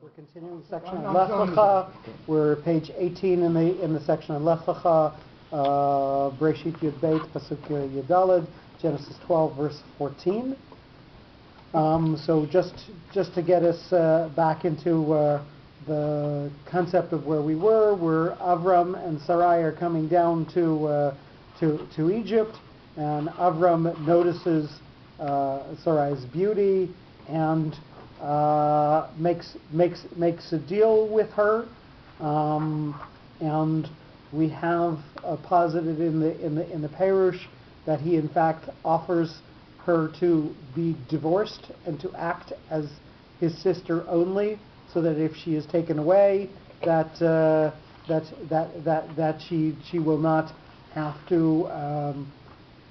We're continuing the section on Lech Lecha. We're page 18 in the section on Lech Lecha. Breshit Yud Beit Pasuk Yud Daled, Genesis 12 verse 14. So just to get us back into the concept of where we were, where Avram and Sarai are coming down to Egypt, and Avram notices Sarai's beauty and makes a deal with her, and we have posited in the Perush that he in fact offers her to be divorced and to act as his sister only, so that if she is taken away, that she will not have to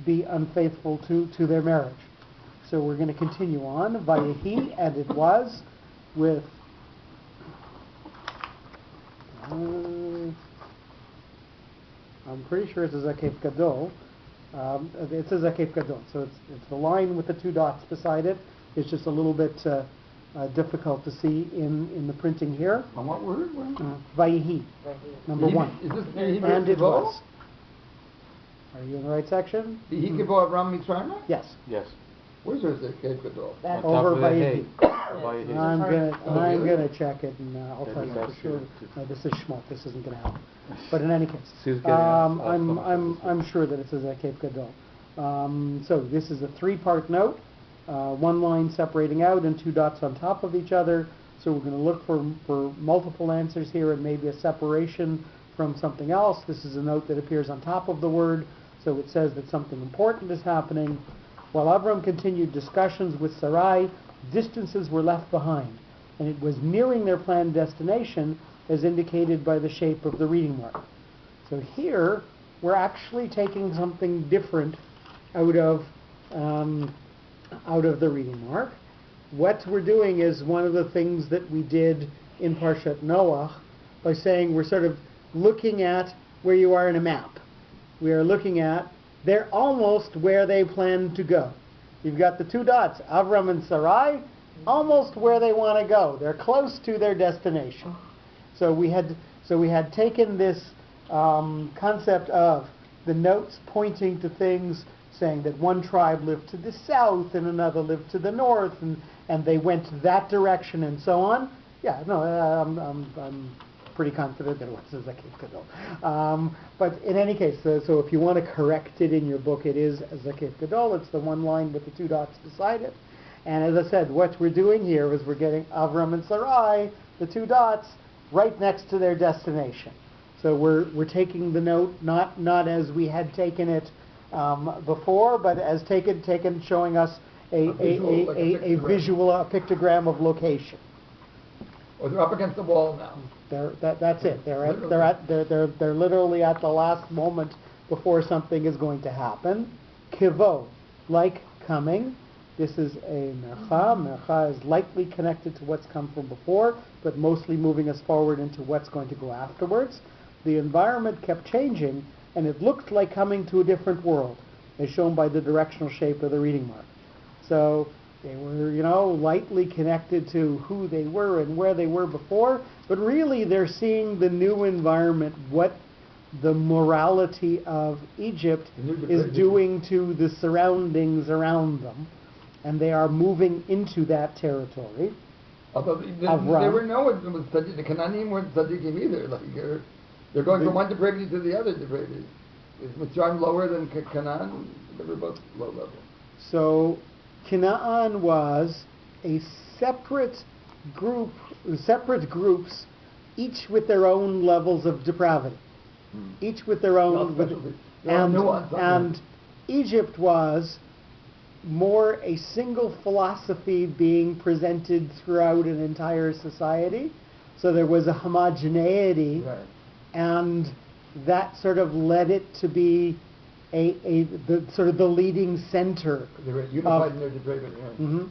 be unfaithful to their marriage. So we're going to continue on. Vayehi, and it was with I'm pretty sure it's a Zakef Gadol. It's a Zakef Gadol. So it's the line with the two dots beside it. It's just a little bit difficult to see in the printing here. On what word? Vayehi, number one. Is this and it was. Are you in the right section? Vayehi Kivo Avram Mitzrayim? Yes. Yes. Where's the Zakef Gadol? Over Vayehi. I'm Really? going to check it, and I'll tell you for sure. No, this is Shmot. This isn't going to help. But in any case, I'm sure that it says Zakef Gadol. So this is a three-part note, one line separating out and two dots on top of each other. So we're going to look for multiple answers here and maybe a separation from something else. This is a note that appears on top of the word, so it says that something important is happening. While Avram continued discussions with Sarai, distances were left behind, and it was nearing their planned destination as indicated by the shape of the reading mark. So here, we're actually taking something different out of the reading mark. What we're doing is one of the things that we did in Parshat Noach by saying we're sort of looking at where you are in a map. We are looking at they're almost where they plan to go. You've got the two dots, Avram and Sarai, almost where they want to go. They're close to their destination. So we had taken this concept of the notes pointing to things, saying that one tribe lived to the south and another lived to the north, and they went that direction and so on. Yeah, no, I'm pretty confident that it was a Zakef Gadol. But in any case, so if you want to correct it in your book, it is a Zakef Gadol. It's the one line with the two dots beside it. And as I said, what we're doing here is we're getting Avram and Sarai, the two dots, right next to their destination. So we're taking the note not as we had taken it before, but as taken showing us a visual, a pictogram of location. Or they're up against the wall now. That's it. They're literally at the last moment before something is going to happen. Kivo, like coming. This is a mercha. Mercha is likely connected to what's come from before, but mostly moving us forward into what's going to go afterwards. The environment kept changing, and it looked like coming to a different world, as shown by the directional shape of the reading mark. So they were, lightly connected to who they were and where they were before, but really they're seeing the new environment, what the morality of Egypt is doing to the surroundings around them, and they are moving into that territory. Although there were no one was tzaddik. The Canaanim weren't tzaddikim either. Like they're going from one depravity to the other depravity. Is Mitzrayim lower than Canaan? They were both low level. So Canaan was a separate groups, each with their own levels of depravity, each with their own. And Egypt was more a single philosophy being presented throughout an entire society. So there was a homogeneity, right, and that sort of led it to be the leading center. They were unified in their depravity. Yeah. Mm-hmm.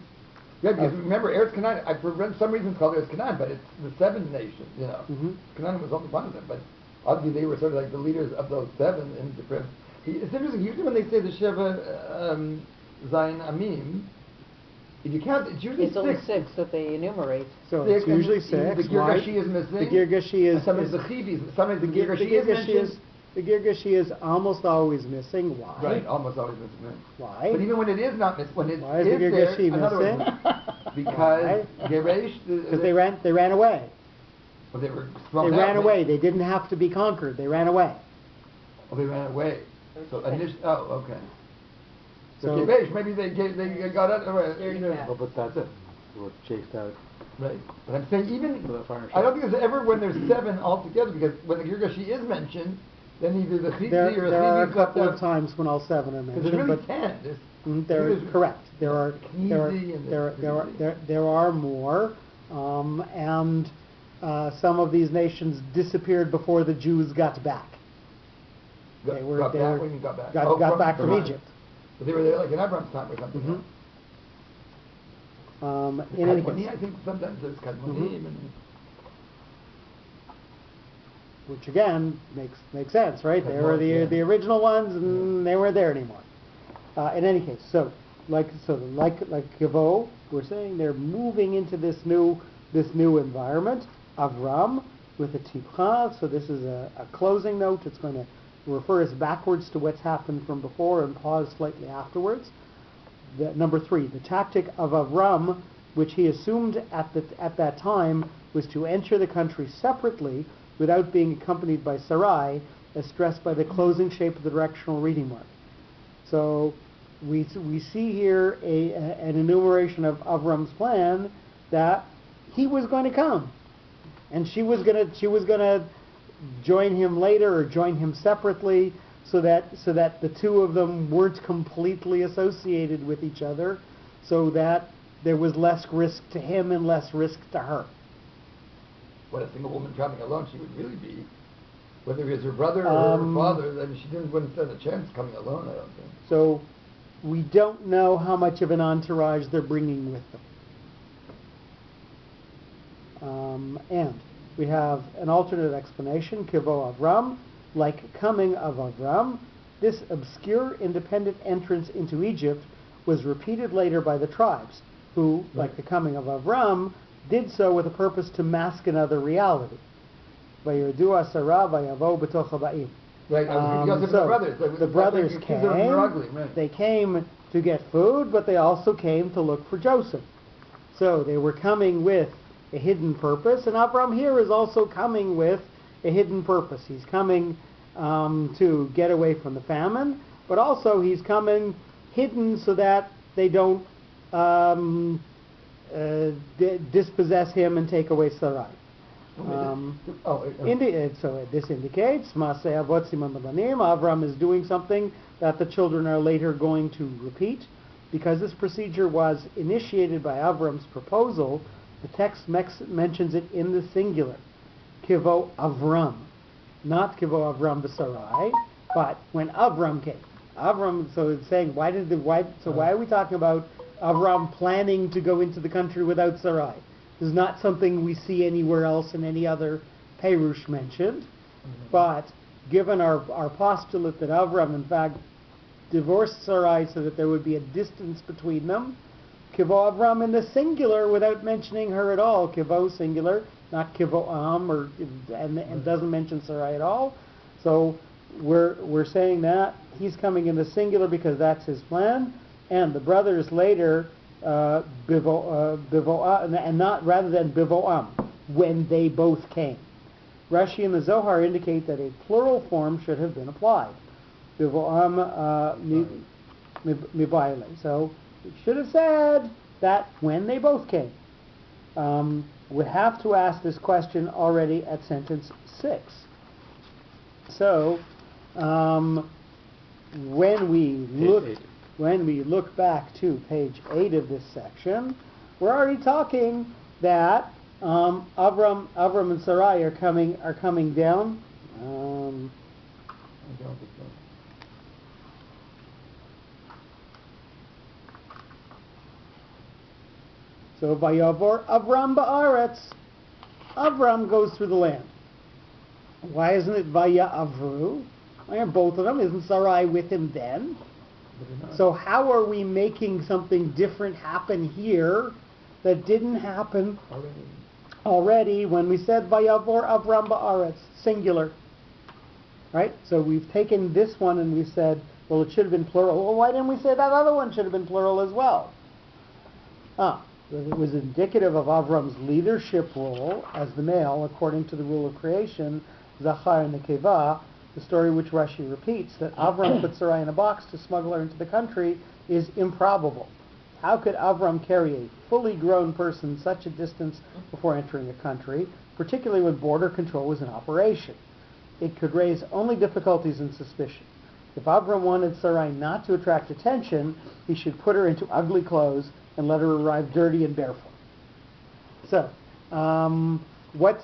Yeah, because remember, Eretz Canaan, for some reason it's called Eretz Canaan, but it's the seven nations, Mm-hmm. Canaan was only one of them, but obviously they were sort of like the leaders of those seven in depravity. It's interesting, usually when they say the Sheva Zayin Amim, If you count, it's usually It's only 6 that they enumerate. So it's usually 6. The Girgashi is missing. The Girgashi is... Sometimes the Chivis, sometimes the Girgashi is mentioned. The Girgashi is almost always missing. Why? Right, almost always missing. Why? But even when it is not missing, when it Why is is the Girgashi there, missing? Because Geresh... Because they ran away. Well, they were They ran away. They didn't have to be conquered. They ran away. Oh, they ran away. So okay. So So- Geresh, maybe they got out. Well, but that's it. They were chased out. Right. But I'm saying even with a fire I don't think there's ever when there's 7 altogether, because when the Girgashi is mentioned, then either the Chivi or the There are a Chivi couple of times when all 7 are because mentioned, there's but really 10. they're correct. There are more, and some of these nations disappeared before the Jews got back. Got back. Got back from Egypt. But they were there like in Abraham's time or something. Mhm. In In any case, I think sometimes there's Kadmonim which again makes sense, right? They were the original ones, and they weren't there anymore. In any case, like Kivo, we're saying they're moving into this new environment. Avram with a tipcha. So this is a closing note. It's going to refer us backwards to what's happened from before and pause slightly afterwards. Number 3, the tactic of Avram, which he assumed at that time, was to enter the country separately without being accompanied by Sarai, as stressed by the closing shape of the directional reading mark. So we see here an enumeration of Avram's plan that he was going to come, and she was going to join him later or join him separately, so that the two of them weren't completely associated with each other, so that there was less risk to him and less risk to her. What a single woman traveling alone she would really be. Whether it was her brother or her father, then she wouldn't stand a chance coming alone, I don't think. So we don't know how much of an entourage they're bringing with them. And we have an alternate explanation, Kivo Avram, like coming of Avram. This obscure independent entrance into Egypt was repeated later by the tribes, who, like the coming of Avram, did so with a purpose to mask another reality. Vayodu Asara vayavo b'toch haba'im. Right, because of the brothers. The brothers came. Right. They came to get food, but they also came to look for Joseph. So they were coming with a hidden purpose, and Avram here is also coming with a hidden purpose. He's coming to get away from the famine, but also he's coming hidden so that they don't dispossess him and take away Sarai. So this indicates Avram is doing something that the children are later going to repeat. Because this procedure was initiated by Avram's proposal, the text mentions it in the singular, Kivo Avram, not Kivo Avram v'Sarai, but when Avram came. So it's saying, why are we talking about Avram planning to go into the country without Sarai? This is not something we see anywhere else in any other Perush mentioned. But given our postulate that Avram, in fact, divorced Sarai so that there would be a distance between them, Kivo Avram in the singular without mentioning her at all. Kivo singular, not Kivo Am, and doesn't mention Sarai at all. So we're saying that he's coming in the singular because that's his plan, and the brothers later bivoa, and not rather than bivoam, when they both came. Rashi and the Zohar indicate that a plural form should have been applied. Bivoam mibaile. So it should have said that when they both came. We have to ask this question already at sentence 6. So when we look back to page 8 of this section, we're already talking that Avram and Sarai are coming down. So Vayavor Avram ba'aretz. Avram goes through the land. Why isn't it Vaya Avru? Why aren't both of them? Isn't Sarai with him then? So how are we making something different happen here that didn't happen already when we said Vayavor Avram Ba'aretz, singular? Right? So we've taken this one and we said, well, it should have been plural. Well, why didn't we say that other one should have been plural as well? It was indicative of Avram's leadership role as the male, according to the rule of creation, Zachar and Nekeva, the story which Rashi repeats, that Avram put Sarai in a box to smuggle her into the country, is improbable. How could Avram carry a fully grown person such a distance before entering a country, particularly when border control was in operation? It could raise only difficulties and suspicion. If Avram wanted Sarai not to attract attention, he should put her into ugly clothes and let her arrive dirty and barefoot. So, what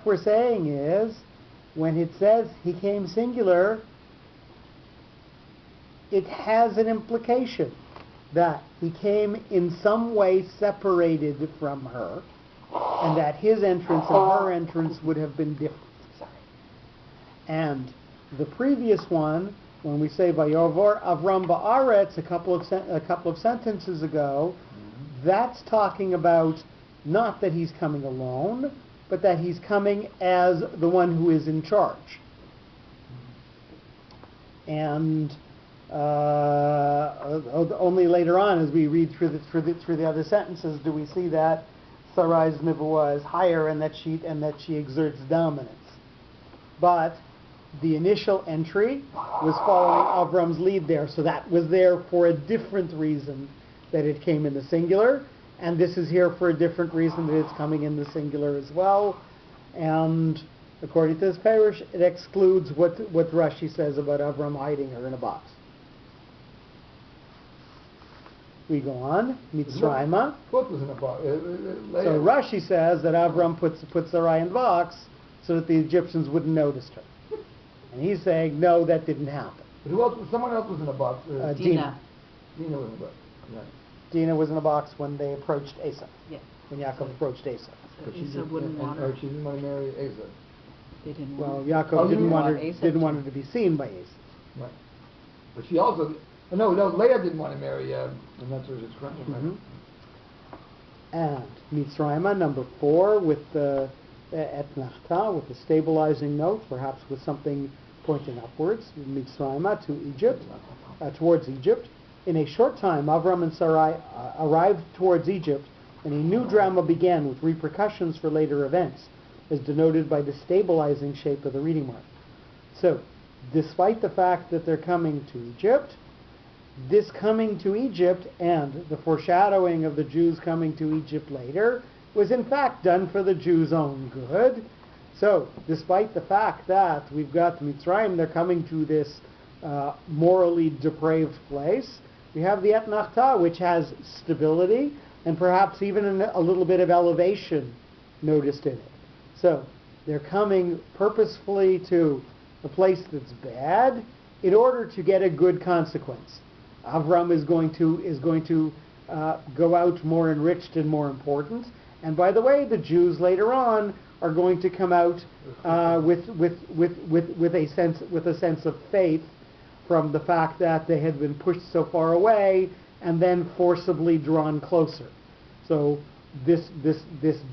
we're saying is, when it says he came singular, it has an implication that he came in some way separated from her, and that his entrance and her entrance would have been different. And the previous one, when we say Vayavor Avram Ba'aretz a couple of sentences ago, that's talking about not that he's coming alone, but that he's coming as the one who is in charge. And only later on, as we read through the other sentences, do we see that Sarai's nevuah is higher and that she exerts dominance. But the initial entry was following Avram's lead there, so that was there for a different reason that it came in the singular, and this is here for a different reason that it's coming in the singular as well. And according to this parish, it excludes what Rashi says about Avram hiding her in a box. We go on, Mitzrayma. What was in a box? So Rashi says that Avram puts Sarai in a box so that the Egyptians wouldn't notice her. And he's saying, no, that didn't happen. But who else? Someone else was in a box. Dinah. Dinah was in a box. Yeah. Dinah was in a box when they approached Esau. Yeah. When Yaakov approached Esau. So Esau wouldn't want her. She didn't want to marry Esau. They didn't Well, want Yaakov didn't want her to be seen by Esau. Right. But she also, no, Leah didn't want to marry, and that's where it's from. Mm-hmm. And Mitzrayma, number 4, with the Etnachta, with the stabilizing note, perhaps with something pointing upwards, Mitzrayma to Egypt, towards Egypt. In a short time, Avram and Sarai arrived towards Egypt, and a new drama began with repercussions for later events, as denoted by the stabilizing shape of the reading mark. So, despite the fact that they're coming to Egypt, this coming to Egypt and the foreshadowing of the Jews coming to Egypt later was in fact done for the Jews' own good. So, despite the fact that we've got Mitzrayim, they're coming to this morally depraved place, we have the Etnachta, which has stability and perhaps even a little bit of elevation noticed in it. So, they're coming purposefully to a place that's bad in order to get a good consequence. Avram is going to go out more enriched and more important. And by the way, the Jews later on are going to come out with a sense of faith from the fact that they had been pushed so far away and then forcibly drawn closer. So this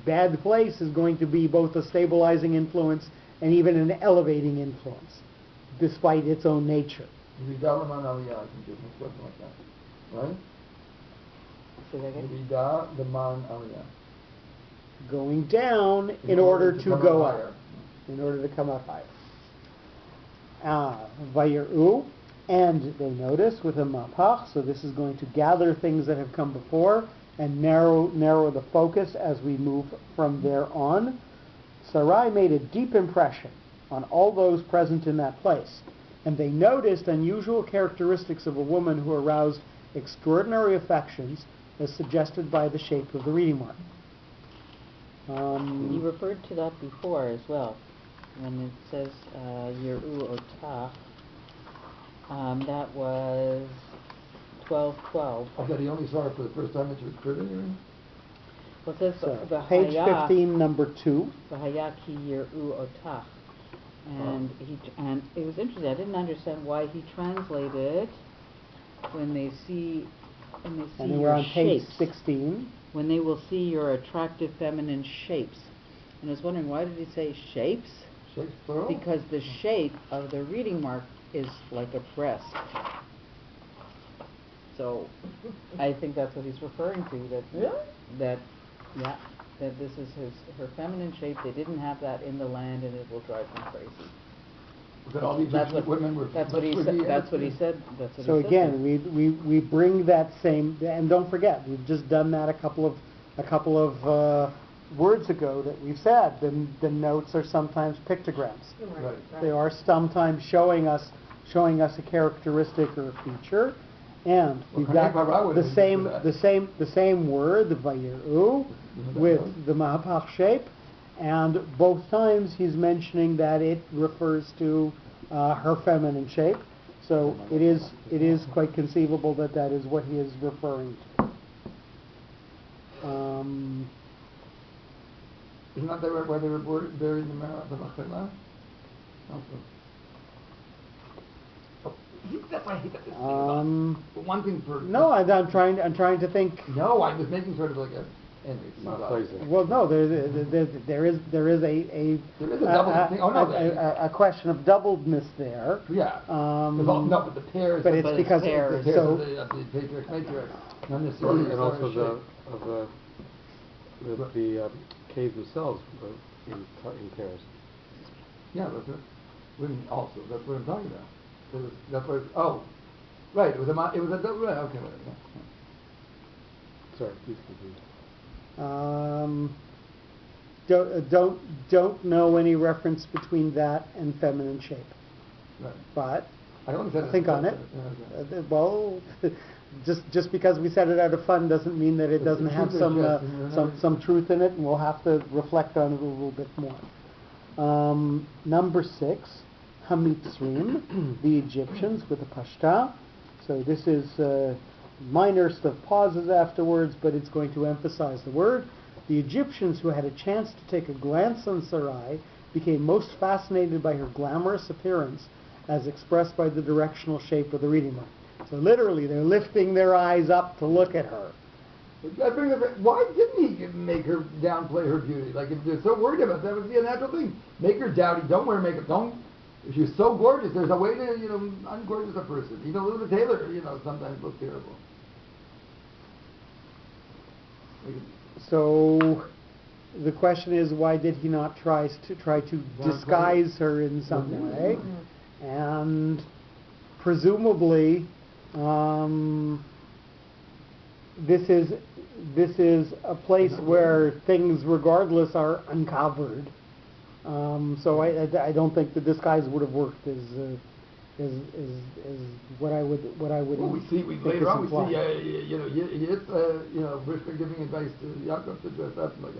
bad place is going to be both a stabilizing influence and even an elevating influence, despite its own nature. Something like that, right? Going down in order to go up, in order to come up higher. Vayeru, and they notice with a mapach, so this is going to gather things that have come before and narrow the focus as we move from there on. Sarai made a deep impression on all those present in that place, and they noticed unusual characteristics of a woman who aroused extraordinary affections as suggested by the shape of the reading mark. You referred to that before as well, when it says Yeru Otach. That was 12:12. I thought he only saw her for the first time that she was pretty. Well, it says page 15, number 2. V'hayaki Yeru Otach. And it was interesting. I didn't understand why he translated when they see And then your we're on page shapes, 16. when they will see your attractive feminine shapes. And I was wondering, why did he say shapes? Shapes plural? Because the shape of the reading mark is like a breast. So I think that's what he's referring to. That this is her feminine shape. They didn't have that in the land, and it will drive them crazy. That all the Egyptian women were. That's what he said. That's what he said. So again, we bring that same, and don't forget, we've just done that a couple of words ago that we've said. The notes are sometimes pictograms. Right. They are sometimes showing us a characteristic or a feature, and we've got the same word, the vayiru, with the mahapach shape, and both times he's mentioning that it refers to her feminine shape. So it is quite conceivable that is what he is referring to. Isn't that where they were buried in the Mareh Yaakov Shiur? That's why I hate that this thing. One thing for... No, I'm trying to think. No, I was making sort of like a... Anyway, well, no, there is a question of doubledness there. Yeah. No, but the pairs. But it's because the pairs of the patriarch matriarch, not necessarily. And also the caves themselves in pairs. Yeah, that's it. Women also. That's what I'm talking about. That's what. Oh, right. It was a double. Right. Okay. Right, yeah. Sorry, please continue. Don't know any reference between that and feminine shape. Right. But I don't think on it. Well, just because we said it out of fun doesn't mean that it doesn't have some truth in it, and we'll have to reflect on it a little bit more. Number 6, Hamitzrim, the Egyptians with a pashta. So this is minor stuff, pauses afterwards, but it's going to emphasize the word. The Egyptians who had a chance to take a glance on Sarai became most fascinated by her glamorous appearance as expressed by the directional shape of the reading mark. So literally, they're lifting their eyes up to look at her. Why didn't he make her downplay her beauty? Like, if they're so worried about that, would be a natural thing. Make her dowdy. Don't wear makeup. Don't. If she's so gorgeous, there's a way to, ungorgeous a person. Even Elizabeth Taylor, sometimes looks terrible. So the question is, why did he not try to disguise her in some way? And presumably, this is a place where things, regardless, are uncovered. So I don't think the disguise would have worked as what I would. Well, we later on we see Rivka giving advice to Yaakov to dress up like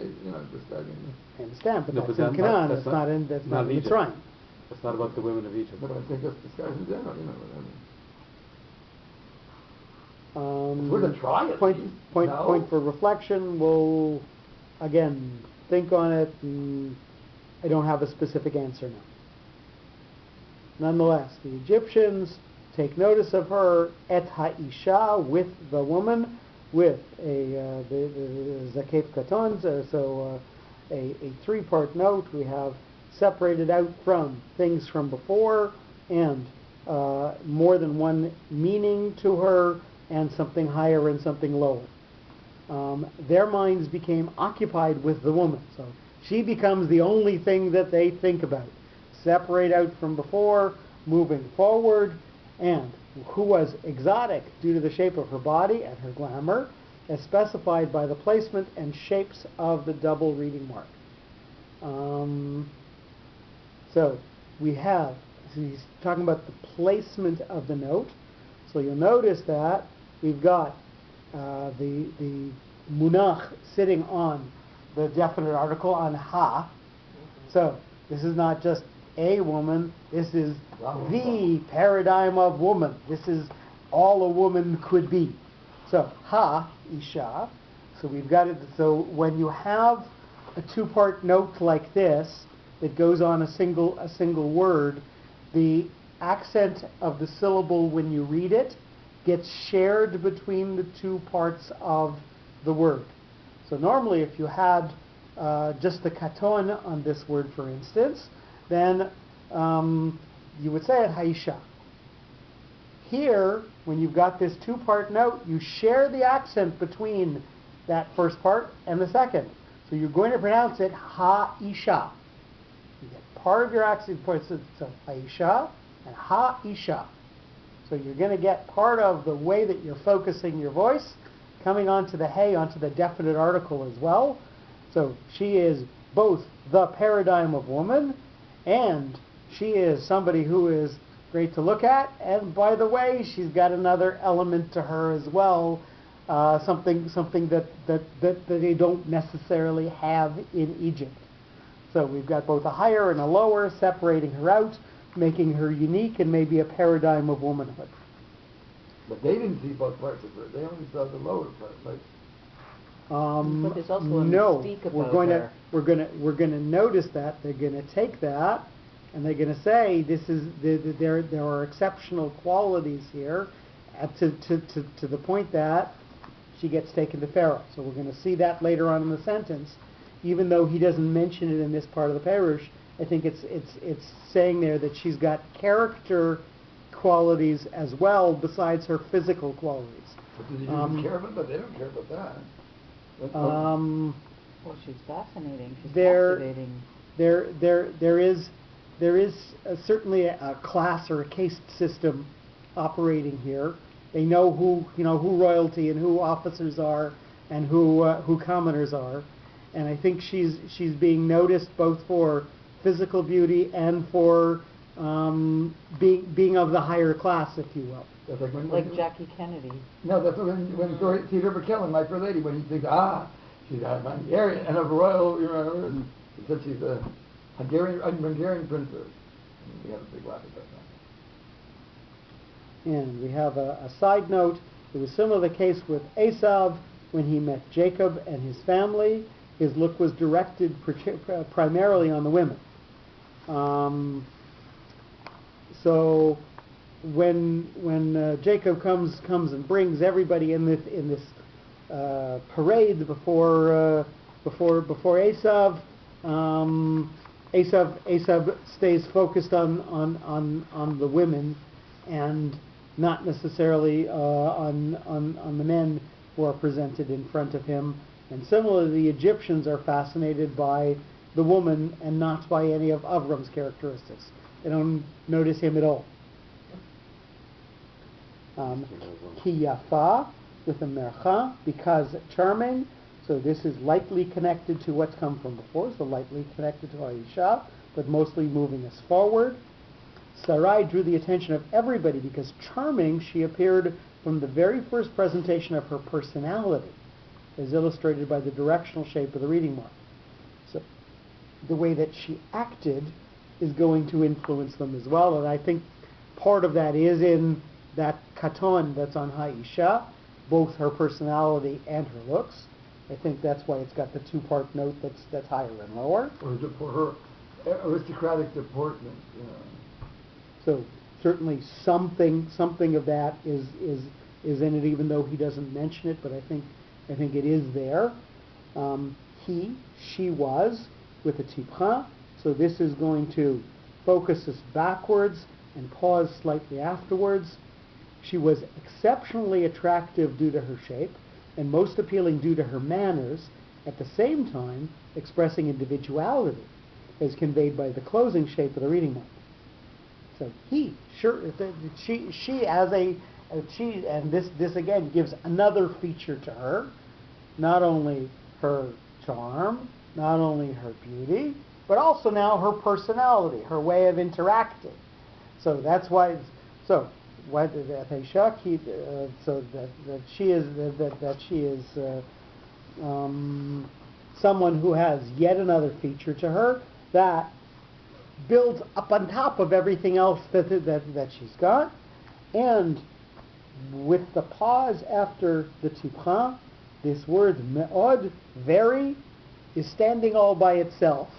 describing. I understand, but that's in Canaan. That's not in Mitzrayim. That's not about the women of Egypt. But I think that's disguise in general. We're going to try it. Point for reflection. We'll again think on it, and I don't have a specific answer now. Nonetheless, the Egyptians take notice of her, et ha'isha, with the woman, with the zaket katon, so a 3-part note. We have separated out from things from before, and more than one meaning to her, and something higher and something lower. Their minds became occupied with the woman, so she becomes the only thing that they think about. Separate out from before, moving forward, and who was exotic due to the shape of her body and her glamour, as specified by the placement and shapes of the double reading mark. So he's talking about the placement of the note. So you'll notice that we've got the munach sitting on the definite article on ha. So this is not just a woman, this is the paradigm of woman. This is all a woman could be. So ha, isha. So we've got it. So when you have a 2-part note like this that goes on a single word, the accent of the syllable when you read it gets shared between the two parts of the word. So normally if you had just the katon on this word, for instance, then you would say it Haisha. Here, when you've got this two-part note, you share the accent between that first part and the second. So you're going to pronounce it Ha-Isha. You get part of your accent points, so Ha-Isha and Ha-Isha. So you're going to get part of the way that you're focusing your voice coming onto the hey, onto the definite article as well. So she is both the paradigm of woman, and she is somebody who is great to look at, and by the way, she's got another element to her as well, something that they don't necessarily have in Egypt. So we've got both a higher and a lower, separating her out, making her unique and maybe a paradigm of womanhood. But they didn't see both parts of her. They only saw the lower part. Like, But there's also a no, mystique we're about going her. to we're going to notice that they're going to take that and they're going to say this is there are exceptional qualities here, to the point that she gets taken to Pharaoh. So we're going to see that later on in the sentence, even though he doesn't mention it in this part of the parish. I think it's saying there that she's got character qualities as well besides her physical qualities. but did you care about that? They don't care about that. That's Well, she's fascinating. She's there- captivating. There is certainly a class or a caste system operating here. They know who royalty and who officers are and who commoners are, and I think she's being noticed both for physical beauty and for being of the higher class, if you will. that's like when, Like Jackie Kennedy. No, that's when Theodore McKellen, My Fair Lady, when he thinks, she's a Hungarian and of royal, and he said she's a Hungarian princess. And we have a big laugh at that now. And we have a side note. It was similar to the case with Esav when he met Jacob and his family. His look was directed primarily on the women. So when Jacob comes and brings everybody in this parade before Esav, Esav stays focused on the women and not necessarily on the men who are presented in front of him. And similarly, the Egyptians are fascinated by the woman and not by any of Avram's characteristics. They don't notice him at all. Ki yafa with a mercha, because charming. So this is lightly connected to what's come from before, so lightly connected to Aisha, but mostly moving us forward. Sarai drew the attention of everybody because charming she appeared from the very first presentation of her personality, as illustrated by the directional shape of the reading mark. So the way that she acted is going to influence them as well, and I think part of that is in that katon that's on Haisha, both her personality and her looks. I think that's why it's got the two-part note that's higher and lower. Or for her aristocratic deportment. So certainly something of that is in it, even though he doesn't mention it. But I think it is there. She was with a tipcha. So this is going to focus us backwards and pause slightly afterwards. She was exceptionally attractive due to her shape, and most appealing due to her manners, at the same time expressing individuality, as conveyed by the closing shape of the reading mark. So and this again gives another feature to her, not only her charm, not only her beauty, but also now her personality, her way of interacting. So that's why. So why that so that she is someone who has yet another feature to her that builds up on top of everything else that she's got. And with the pause after the tipcha, this word me'od, very, is standing all by itself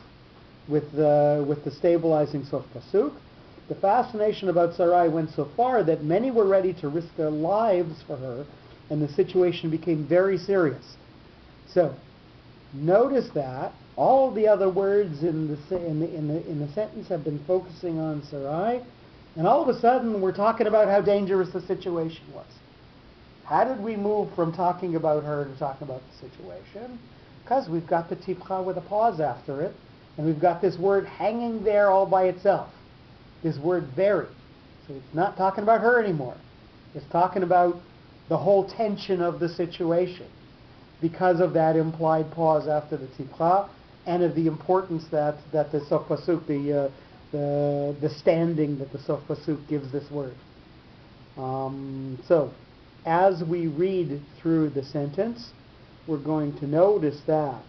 with the stabilizing sof pasuk. The fascination about Sarai went so far that many were ready to risk their lives for her, and the situation became very serious. So, notice that all the other words in the sentence have been focusing on Sarai, and all of a sudden we're talking about how dangerous the situation was. How did we move from talking about her to talking about the situation? Because we've got the tipcha with a pause after it, and we've got this word hanging there all by itself. This word very. So it's not talking about her anymore. It's talking about the whole tension of the situation because of that implied pause after the tipcha and of the importance that the Sof Pasuk, the standing that the Sof Pasuk gives this word. So, as we read through the sentence, we're going to notice that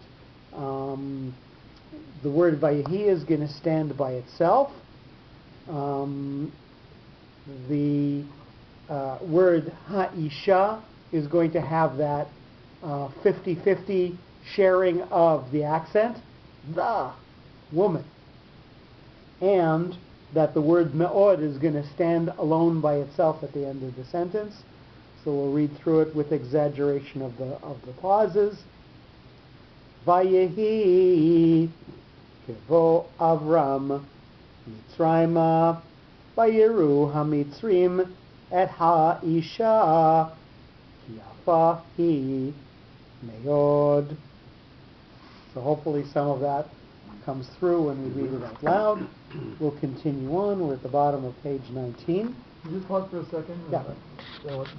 the word Vayehi is going to stand by itself. The word Ha'isha is going to have that 50-50 sharing of the accent, the woman. And that the word Me'od is going to stand alone by itself at the end of the sentence. So we'll read through it with exaggeration of the pauses. Vayehi kevo Avram Mitzrayma Vayeru HaMitzrim et Ha'isha Yafa hi Me'od. So hopefully some of that comes through when we read it out loud. We'll continue on. We're at the bottom of page 19. Can you just pause for a second? Yeah.